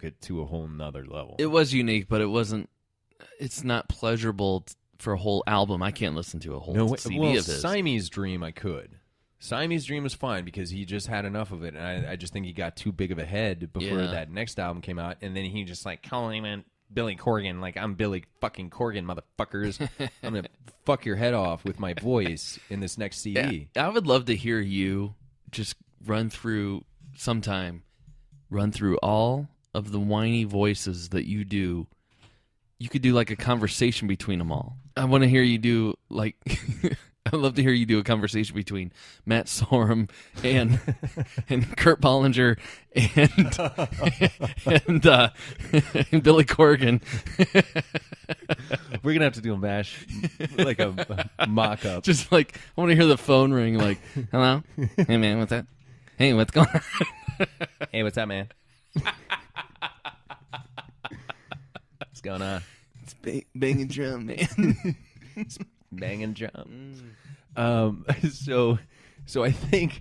took it to a whole nother level. It was unique, but it's not pleasurable for a whole album. I can't listen to a whole CD of his. Siamese Dream I could. Siamese Dream was fine because he just had enough of it, and I just think he got too big of a head before that next album came out, and then he just like calling him Billy Corgan, like I'm Billy fucking Corgan, motherfuckers. I'm gonna fuck your head off with my voice in this next CD. Yeah, I would love to hear you just run through all of the whiny voices that you do. You could do like a conversation between them all. I want to hear you do like. I'd love to hear you do a conversation between Matt Sorum and Kurt Bollinger and Billy Corgan. We're gonna have to do a mash, like a mock-up. Just like I want to hear the phone ring. Like, hello, hey man, what's that? Hey, what's going on? Hey, what's up, man? What's going on? It's banging drum, man. Banging drum. So I think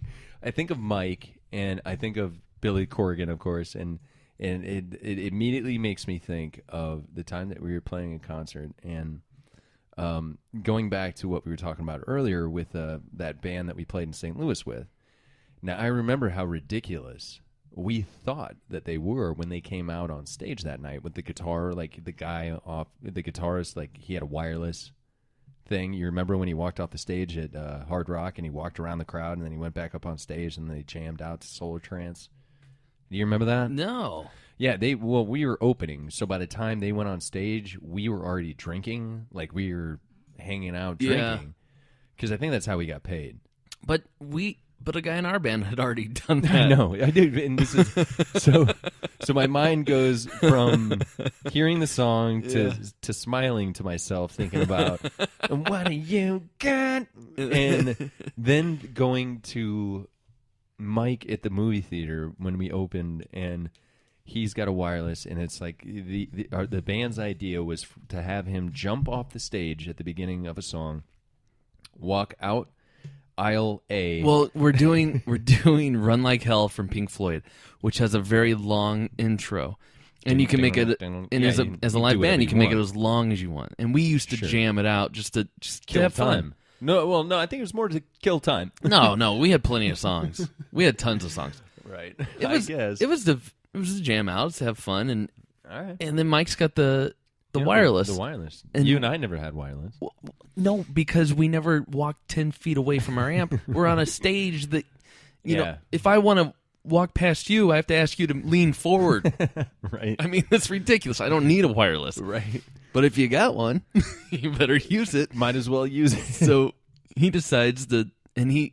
of Mike and I think of Billy Corgan, of course, and it immediately makes me think of the time that we were playing a concert and going back to what we were talking about earlier with that band that we played in St. Louis with. Now I remember how ridiculous we thought that they were when they came out on stage that night with the guitar, like the guitarist, like he had a wireless thing. You remember when he walked off the stage at Hard Rock and he walked around the crowd and then he went back up on stage and they jammed out to Solar Trance? Do you remember that? No. Yeah, we were opening, so by the time they went on stage, we were already drinking, like we were hanging out drinking. Because I think that's how we got paid. But a guy in our band had already done that. I know, I do, and this is so my mind goes from hearing the song to smiling to myself, thinking about what do you got, and then going to Mike at the movie theater when we opened, and he's got a wireless, and it's like the band's idea was to have him jump off the stage at the beginning of a song, walk out aisle A. Well, we're doing Run Like Hell from Pink Floyd, which has a very long intro. And you can make it, and as a live band, you can make it as long as you want. And we used to jam it out just to have time. fun. No, I think it was more to kill time. No, we had plenty of songs. We had tons of songs. Right. I guess. It was to jam out, to have fun, and all right. And then Mike's got the wireless. The wireless. And you and I never had wireless. No, because we never walked 10 feet away from our amp. We're on a stage that, you know, if I want to walk past you, I have to ask you to lean forward. Right. I mean, that's ridiculous. I don't need a wireless. Right. But if you got one, you better use it. Might as well use it. So he decides and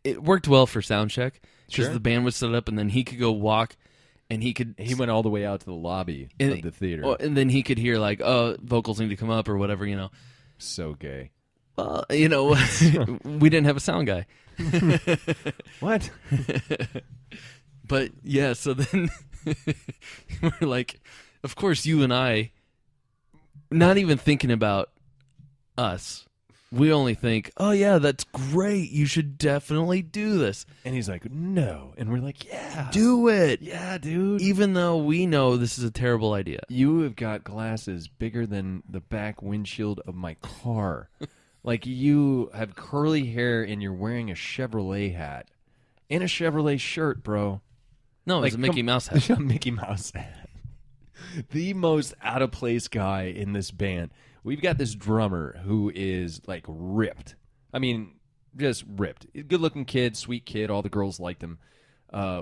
it worked well for sound check because the band was set up, and then he could go walk. And he went all the way out to the lobby of the theater. And then he could hear, like, oh, vocals need to come up or whatever, you know. So gay. You know, we didn't have a sound guy. What? But, yeah, so then we're like, of course, you and I, not even thinking about us, we only think, oh, yeah, that's great. You should definitely do this. And he's like, no. And we're like, yeah. Do it. Yeah, dude. Even though we know this is a terrible idea. You have got glasses bigger than the back windshield of my car. Like, you have curly hair and you're wearing a Chevrolet hat. And a Chevrolet shirt, bro. No, it's a Mickey Mouse hat. A Mickey Mouse hat. The most out-of-place guy in this band. We've got this drummer who is, like, ripped. I mean, just ripped. Good-looking kid, sweet kid. All the girls liked him.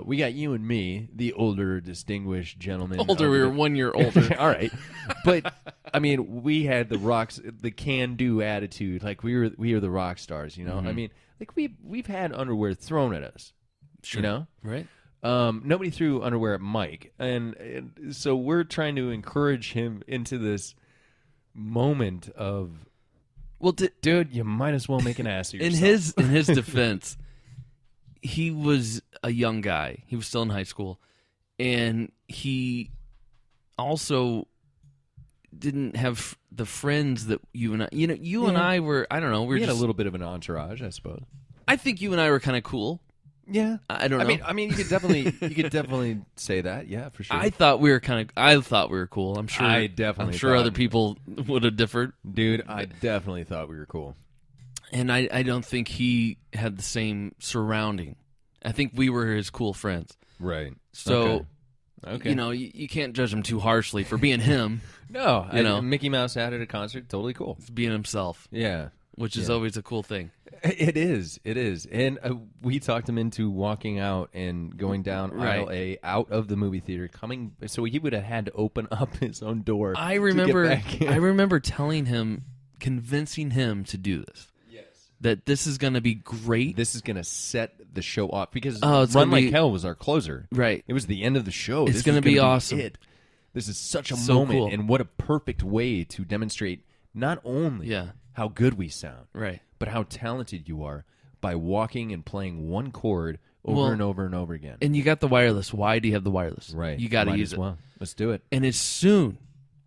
We got you and me, the older, distinguished gentleman. Older, we were 1 year older. All right. But, I mean, we had the can-do attitude. Like, we were the rock stars, you know? Mm-hmm. I mean, like, we've had underwear thrown at us. Sure. You know? Right. Nobody threw underwear at Mike. And so we're trying to encourage him into this moment of, well, dude, you might as well make an ass of yourself. In his defense, he was a young guy. He was still in high school, and he also didn't have the friends that you and I. You know, and I were. I don't know. We had a little bit of an entourage, I suppose. I think you and I were kind of cool. Yeah, I don't know. I mean, you could definitely say that. Yeah, for sure. I thought we were cool. I'm sure. I definitely I'm sure thought- other people would have differed. Dude, I definitely thought we were cool. And I don't think he had the same surrounding. I think we were his cool friends. Right. So, Okay. you know, you can't judge him too harshly for being him, No, you know. Mickey Mouse at a concert, totally cool. being himself, Yeah. which is always a cool thing. It is. And we talked him into walking out and going down Right. aisle A out of the movie theater, coming. So he would have had to open up his own door. I to remember get back in. I remember telling him, convincing him to do this. Yes. That this is going to be great. This is going to set the show off because Oh, it's Run gonna Like be- Hell was our closer. Right. It was the end of the show. It's This gonna was be gonna awesome. It. This is such a So moment, cool. and what a perfect way to demonstrate not only Yeah. how good we sound, Right. but how talented you are by walking and playing one chord over Well, and over and over again. And you got the wireless. Why do you have the wireless? Right. You got to Might use as it. well. Let's do it. And as soon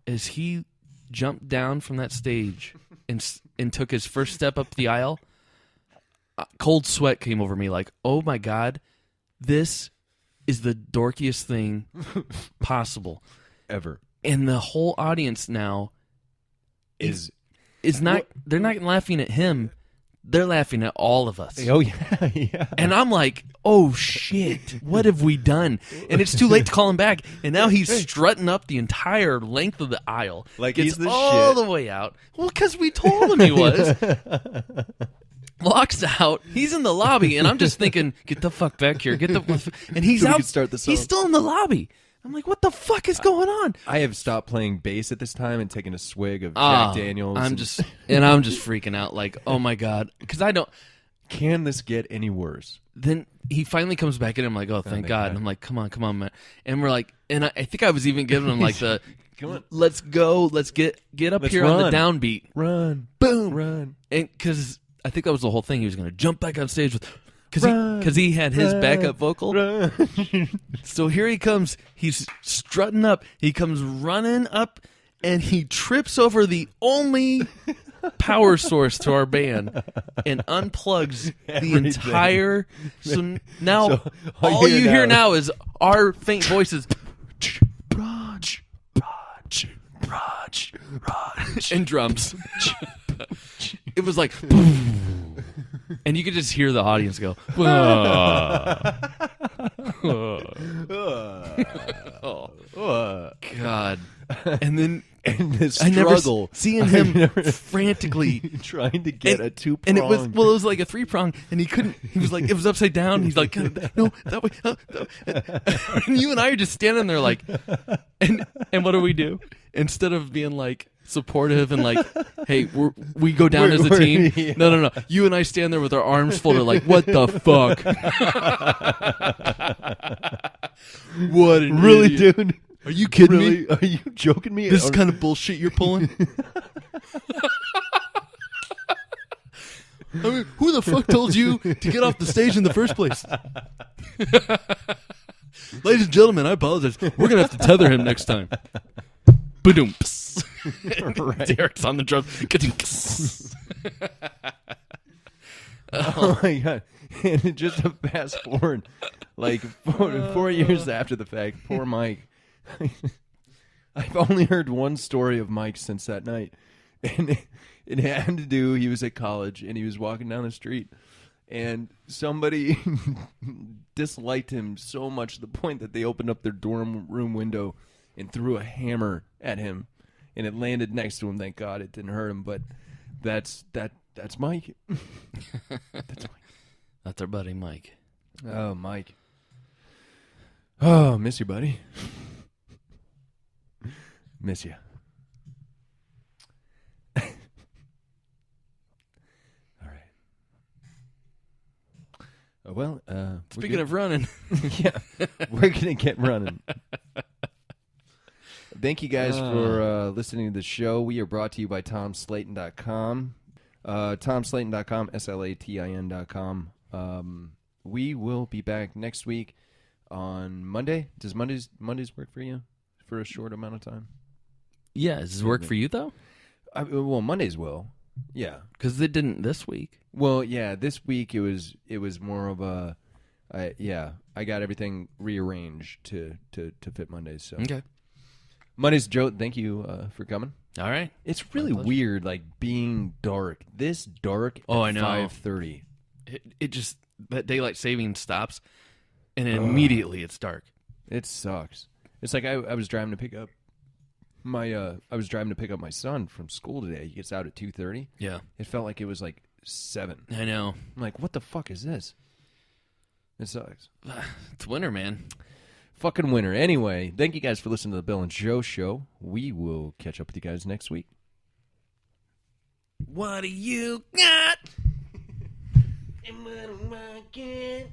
as he jumped down from that stage and took his first step up the aisle, cold sweat came over me like, oh my God, this is the dorkiest thing possible. Ever. And the whole audience now Is not, they're not laughing at him. They're laughing at all of us. oh yeah, yeah. And I'm like, oh shit, what have we done? And it's too late to call him back. And now he's strutting up the entire length of the aisle. Like gets he's the all shit. the way out. Well, because we told him he was. Walks out. He's in the lobby. And I'm just thinking, get the fuck back here. And he's So we out. can start the song. He's still in the lobby. I'm like, what the fuck is going on? I have stopped playing bass at this time and taken a swig of Ah, Jack Daniels. I'm and- just freaking out. Like, oh my God. Because I don't. Can this get any worse? Then he finally comes back in. I'm like, oh, thank God. And I'm like, come on, man. And we're like, and I think I was even giving him like the, Come on. let's go, let's get up Let's here on the run. downbeat. Run, Boom. run. And because I think that was the whole thing. He was going to jump back on stage with, Run, because he had his run, backup vocal. Run. So here he comes. He's strutting up. He comes running up, and he trips over the only power source to our band and unplugs the Everything. entire. So now So all you hear now is our faint voices. Raj, Raj, Raj, Raj. And drums. It was like, and you could just hear the audience go, oh, God. And then And the I never struggle. seeing him frantically trying to get a two-prong. and it was like a 3-prong, and he couldn't. He was like, it was upside down. He's like, no, that way. And you and I are just standing there like, and what do we do? Instead of being like supportive and like, hey, we go down as a team. Yeah. No. You and I stand there with our arms folded, like, what the fuck? What an really, idiot. dude? Are you kidding me? Really? Are you joking me? This Or- kind of bullshit you're pulling? I mean, who the fuck told you to get off the stage in the first place? Ladies and gentlemen, I apologize. We're going to have to tether him next time. Ba-doom. Right. Derek's on the drums. Ka-dink. Oh my god! And just to fast forward, like 4 years after the fact, poor Mike. I've only heard one story of Mike since that night, and it had to do. He was at college and he was walking down the street, and somebody disliked him so much to the point that they opened up their dorm room window and threw a hammer at him, and it landed next to him. Thank God it didn't hurt him, but that's Mike. That's Mike. That's our buddy Mike. Oh, Mike. Oh, miss you, buddy. Miss you. All right. Well, Speaking of running, yeah, we're gonna get running. Thank you guys for listening to the show. We are brought to you by TomSlayton.com. TomSlayton.com, SLATIN.com. We will be back next week on Monday. Does Mondays work for you for a short amount of time? yeah, does it work for you though? Well, Mondays will. Yeah. Because it didn't this week. Well, yeah. This week it was more of a I got everything rearranged to fit Mondays. So Okay. Mondays, Joe. Thank you for coming. All right. It's really weird, like being dark. This dark. Oh, at I know. 5:30. It just that daylight saving stops, and then immediately it's dark. It sucks. It's like I was driving to pick up my son from school today. He gets out at 2:30. Yeah. It felt like it was like 7. I know. I'm like, what the fuck is this? It sucks. It's winter, man. Fucking winter. Anyway, thank you guys for listening to the Bill and Joe Show. We will catch up with you guys next week. What do you got? And what am I getting?